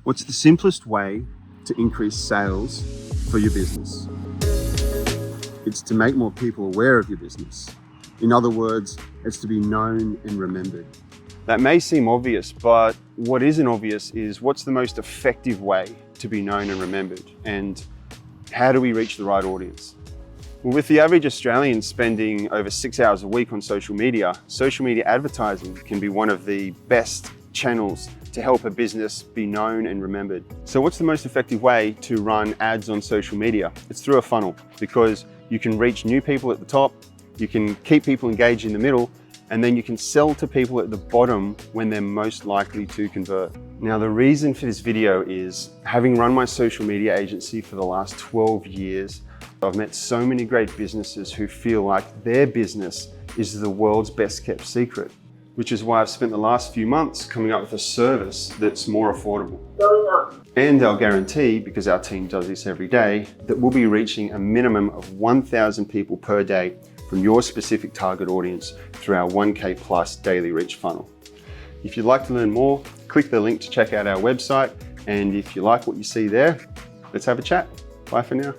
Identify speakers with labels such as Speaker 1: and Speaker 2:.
Speaker 1: What's the simplest way to increase sales for your business? It's to make more people aware of your business. In other words, it's to be known and remembered. That may seem obvious, but what isn't obvious is what's the most effective way to be known and remembered, and how do we reach the right audience? Well, with the average Australian spending over 6 hours a week on social media advertising can be one of the best channels to help a business be known and remembered. So what's the most effective way to run ads on social media? It's through a funnel, because you can reach new people at the top, you can keep people engaged in the middle, and then you can sell to people at the bottom when they're most likely to convert. Now, the reason for this video is, having run my social media agency for the last 12 years, I've met so many great businesses who feel like their business is the world's best kept secret, which is why I've spent the last few months coming up with a service that's more affordable. And I'll guarantee, because our team does this every day, that we'll be reaching a minimum of 1,000 people per day from your specific target audience through our 1K plus daily reach funnel. If you'd like to learn more, click the link to check out our website. And if you like what you see there, let's have a chat. Bye for now.